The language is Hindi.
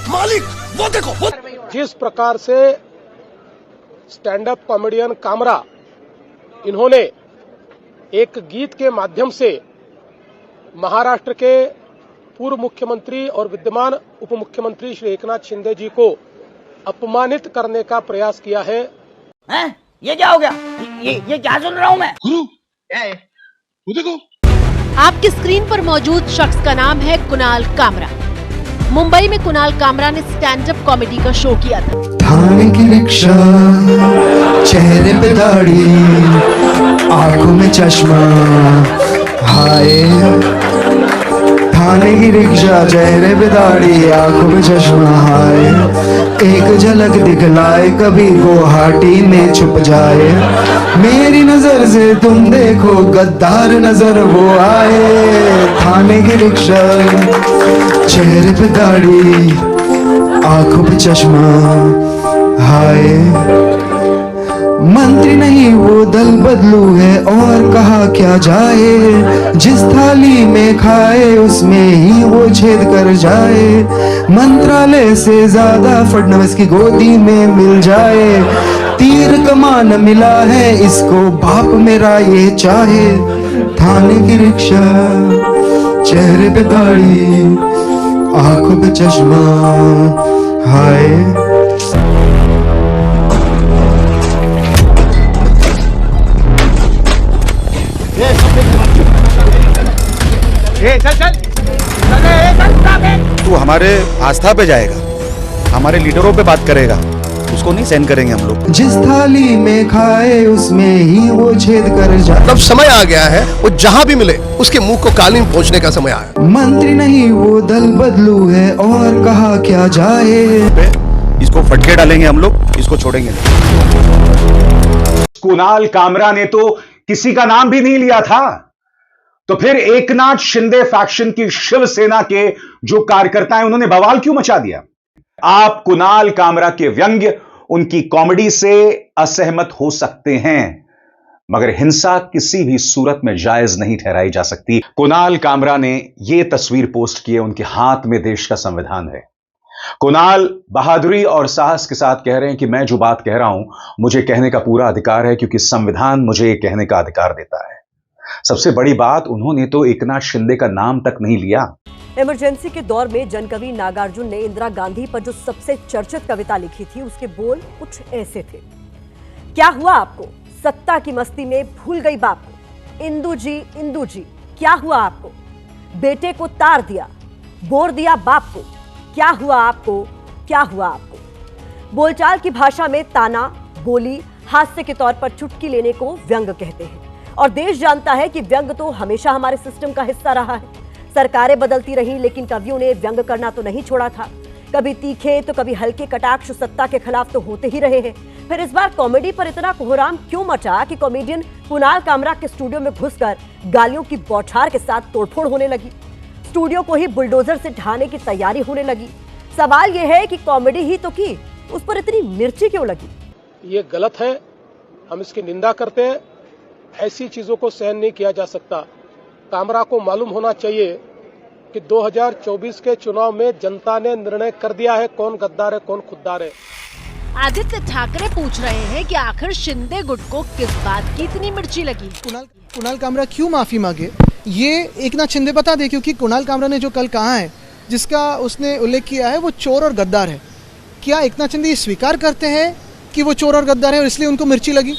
मालिक वो देखो वो। जिस प्रकार से स्टैंड अप कॉमेडियन कामरा इन्होंने एक गीत के माध्यम से महाराष्ट्र के पूर्व मुख्यमंत्री और विद्यमान उप मुख्यमंत्री श्री एकनाथ शिंदे जी को अपमानित करने का प्रयास किया है। हैं? ये क्या हो गया? ये क्या सुन रहा हूँ मैं? गुरु क्या है? वो देखो। आपकी स्क्रीन पर मौजूद शख्स का नाम है कुणाल कामरा। मुंबई में कुणाल कामरा ने स्टैंड अप कॉमेडी का शो किया था। थाने की रिक्शा, चेहरे पे दाढ़ी, आंखों में चश्मा, हाय। थाने की रिक्शा, चेहरे पे दाढ़ी, आंखों में चश्मा, हाय। एक झलक दिखलाए कभी गुवाहाटी में छुप जाए। मेरी नजर से तुम देखो गद्दार नजर वो आए। थाने की रिक्शा, चेहरे पे दाढ़ी, आंखों पे चश्मा, हाय। मंत्री नहीं वो दल बदलू है और कहा क्या जाए। जिस थाली में खाए उसमें ही वो छेद कर जाए। मंत्रालय से ज्यादा फडणवीस की गोदी में मिल जाए। तीर कमान मिला है इसको बाप मेरा ये चाहे। थाने की रिक्शा, चेहरे पे दाढ़ी, आंखों पे चश्मा, हाय। तू हमारे आस्था पे जाएगा, हमारे लीडरों पे बात करेगा, उसको नहीं सहन करेंगे हम लोग। जिस थाली में खाए उसमें ही वो छेद कर जाए। अब समय आ गया है, वो जहाँ भी मिले उसके मुंह को कालीन पहुँचने का समय आया। मंत्री नहीं वो दल बदलू है और कहा क्या जाए। इसको फटके डालेंगे हम लोग, इसको छोड़ेंगे नहीं। कुणाल कामरा ने तो किसी का नाम भी नहीं लिया था, तो फिर एकनाथ शिंदे फैक्शन की शिवसेना के जो कार्यकर्ता हैं उन्होंने बवाल क्यों मचा दिया? आप कुणाल कामरा के व्यंग्य, उनकी कॉमेडी से असहमत हो सकते हैं, मगर हिंसा किसी भी सूरत में जायज नहीं ठहराई जा सकती। कुणाल कामरा ने यह तस्वीर पोस्ट की है, उनके हाथ में देश का संविधान है। कुणाल बहादुरी और साहस के साथ कह रहे हैं कि मैं जो बात कह रहा हूं मुझे कहने का पूरा अधिकार है, क्योंकि संविधान मुझे कहने का अधिकार देता है। सबसे बड़ी बात, उन्होंने तो एकनाथ शिंदे का नाम तक नहीं लिया। इमरजेंसी के दौर में जनकवि नागार्जुन ने इंदिरा गांधी पर जो सबसे चर्चित कविता लिखी थी, उसके बोल कुछ ऐसे थे। क्या हुआ आपको, सत्ता की मस्ती में भूल गई बाप को। इंदु जी क्या हुआ आपको, बेटे को तार दिया, बोर दिया बाप को। क्या हुआ आपको, क्या हुआ आपको। बोलचाल की भाषा में ताना, बोली, हास्य के तौर पर चुटकी लेने को व्यंग कहते हैं, और देश जानता है कि व्यंग तो हमेशा हमारे सिस्टम का हिस्सा रहा है। सरकारें बदलती रहीं, लेकिन कवियों ने व्यंग करना तो नहीं छोड़ा था। कभी तीखे तो कभी हल्के कटाक्ष सत्ता के खिलाफ तो होते ही रहे हैं। फिर इस बार कॉमेडी पर इतना कोहराम क्यों मचा कि कॉमेडियन कुणाल कामरा के स्टूडियो में घुसकर गालियों की बौछार के साथ तोड़फोड़ होने लगी। स्टूडियो को ही बुलडोजर से ढाने की तैयारी होने लगी। सवाल यह है कि कॉमेडी ही तो की, उस पर इतनी मिर्ची क्यों लगी। ये गलत है, हम इसकी निंदा करते हैं। ऐसी चीजों को सहन नहीं किया जा सकता। कामरा को मालूम होना चाहिए कि 2024 के चुनाव में जनता ने निर्णय कर दिया है कौन गद्दार है कौन खुद्दार है। आदित्य ठाकरे पूछ रहे हैं कि आखिर शिंदे गुट को किस बात की इतनी मिर्ची लगी। कुणाल कामरा क्यों माफी मांगे ये एकनाथ शिंदे बता दे, क्योंकि कुणाल कामरा ने जो कल कहा है, जिसका उसने उल्लेख किया है, वो चोर और गद्दार है। क्या एकनाथ शिंदे ये स्वीकार करते हैं कि वो चोर और गद्दार है और इसलिए उनको मिर्ची लगी?